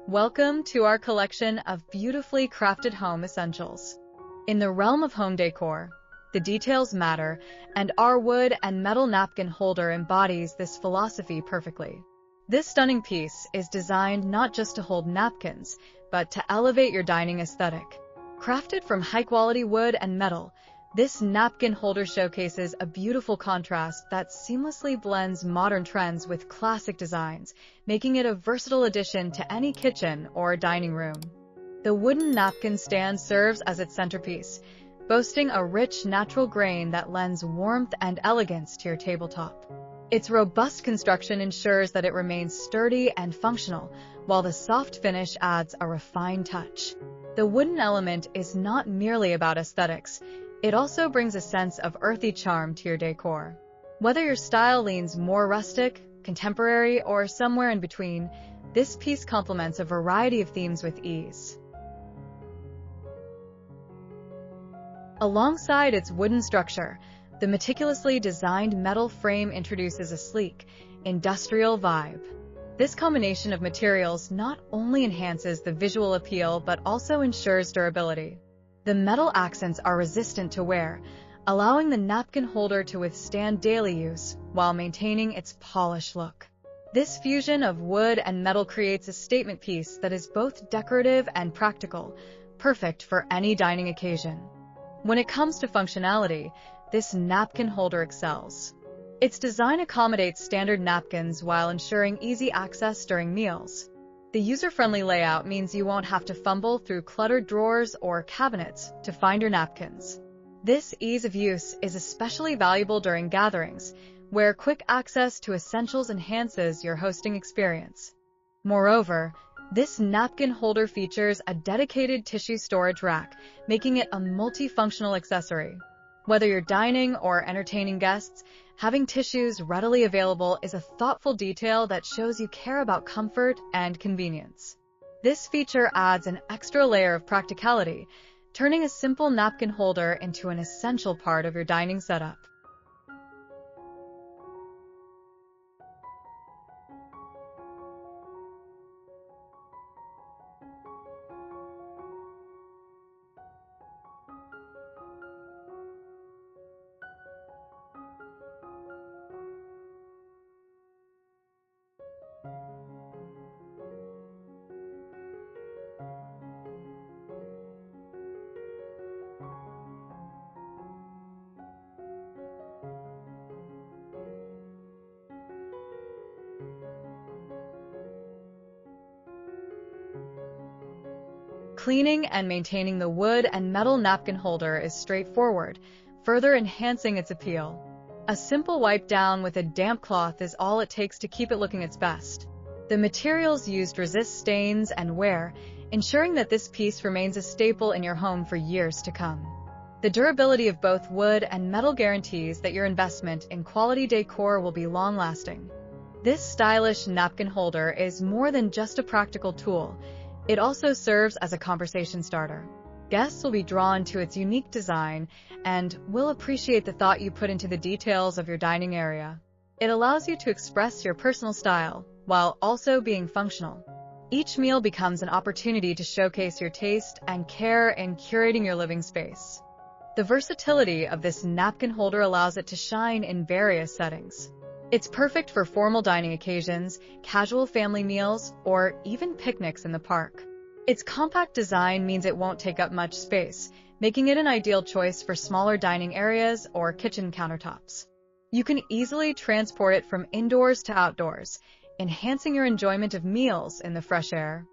Welcome to our collection of beautifully crafted home essentials. In the realm of home decor, the details matter, and our wood and metal napkin holder embodies this philosophy perfectly. This stunning piece is designed not just to hold napkins, but to elevate your dining aesthetic. Crafted from high-quality wood and metal, this napkin holder showcases a beautiful contrast that seamlessly blends modern trends with classic designs, making it a versatile addition to any kitchen or dining room. The wooden napkin stand serves as its centerpiece, boasting a rich, natural grain that lends warmth and elegance to your tabletop. Its robust construction ensures that it remains sturdy and functional, while the soft finish adds a refined touch. The wooden element is not merely about aesthetics. It also brings a sense of earthy charm to your decor. Whether your style leans more rustic, contemporary, or somewhere in between, this piece complements a variety of themes with ease. Alongside its wooden structure, the meticulously designed metal frame introduces a sleek, industrial vibe. This combination of materials not only enhances the visual appeal but also ensures durability. The metal accents are resistant to wear, allowing the napkin holder to withstand daily use while maintaining its polished look. This fusion of wood and metal creates a statement piece that is both decorative and practical, perfect for any dining occasion. When it comes to functionality, this napkin holder excels. Its design accommodates standard napkins while ensuring easy access during meals. The user-friendly layout means you won't have to fumble through cluttered drawers or cabinets to find your napkins. This ease of use is especially valuable during gatherings, where quick access to essentials enhances your hosting experience. Moreover, this napkin holder features a dedicated tissue storage rack, making it a multifunctional accessory. Whether you're dining or entertaining guests, having tissues readily available is a thoughtful detail that shows you care about comfort and convenience. This feature adds an extra layer of practicality, turning a simple napkin holder into an essential part of your dining setup. Cleaning and maintaining the wood and metal napkin holder is straightforward, further enhancing its appeal. A simple wipe down with a damp cloth is all it takes to keep it looking its best. The materials used resist stains and wear, ensuring that this piece remains a staple in your home for years to come. The durability of both wood and metal guarantees that your investment in quality decor will be long-lasting. This stylish napkin holder is more than just a practical tool. It also serves as a conversation starter. Guests will be drawn to its unique design and will appreciate the thought you put into the details of your dining area. It allows you to express your personal style while also being functional. Each meal becomes an opportunity to showcase your taste and care in curating your living space. The versatility of this napkin holder allows it to shine in various settings. It's perfect for formal dining occasions, casual family meals, or even picnics in the park. Its compact design means it won't take up much space, making it an ideal choice for smaller dining areas or kitchen countertops. You can easily transport it from indoors to outdoors, enhancing your enjoyment of meals in the fresh air.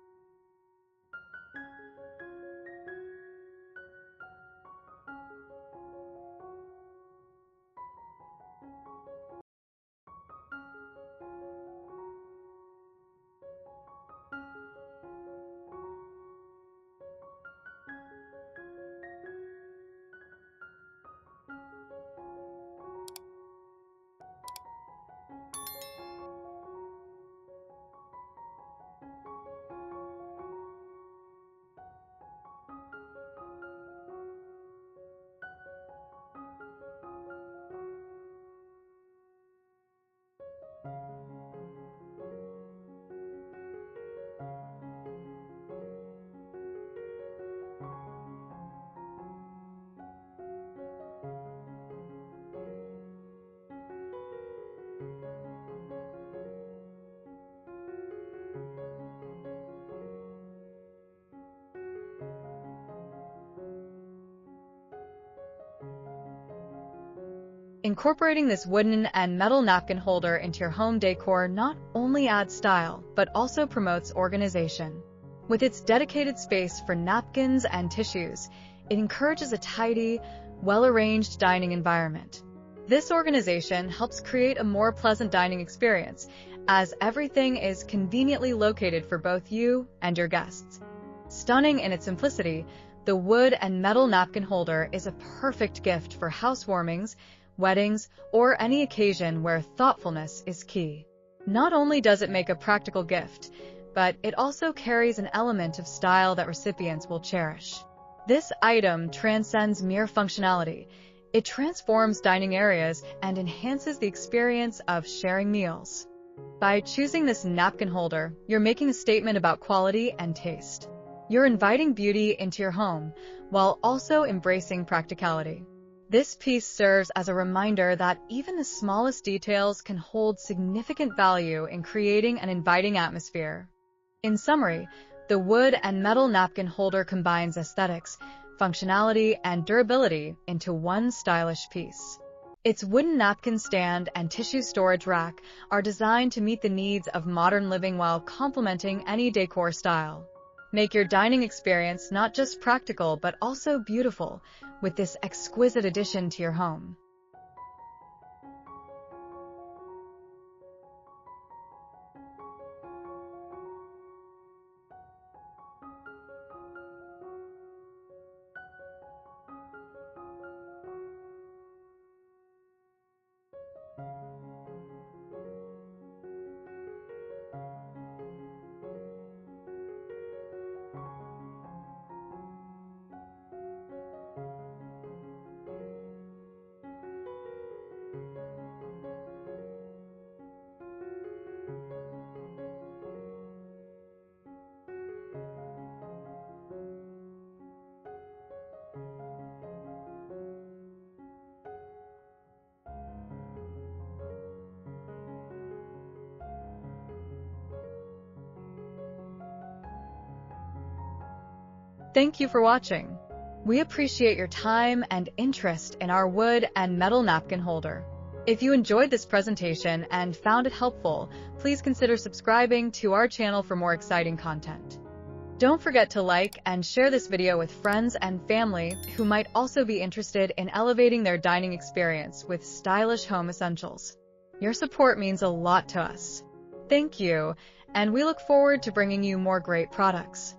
Incorporating this wooden and metal napkin holder into your home decor not only adds style, but also promotes organization. With its dedicated space for napkins and tissues, it encourages a tidy, well-arranged dining environment. This organization helps create a more pleasant dining experience, as everything is conveniently located for both you and your guests. Stunning in its simplicity, the wood and metal napkin holder is a perfect gift for housewarmings, weddings, or any occasion where thoughtfulness is key. Not only does it make a practical gift, but it also carries an element of style that recipients will cherish. This item transcends mere functionality. It transforms dining areas and enhances the experience of sharing meals. By choosing this napkin holder, you're making a statement about quality and taste. You're inviting beauty into your home, while also embracing practicality. This piece serves as a reminder that even the smallest details can hold significant value in creating an inviting atmosphere. In summary, the wood and metal napkin holder combines aesthetics, functionality, and durability into one stylish piece. Its wooden napkin stand and tissue storage rack are designed to meet the needs of modern living while complementing any decor style. Make your dining experience not just practical but also beautiful with this exquisite addition to your home. Thank you for watching. We appreciate your time and interest in our wood and metal napkin holder. If you enjoyed this presentation and found it helpful, please consider subscribing to our channel for more exciting content. Don't forget to like and share this video with friends and family who might also be interested in elevating their dining experience with stylish home essentials. Your support means a lot to us. Thank you, and we look forward to bringing you more great products.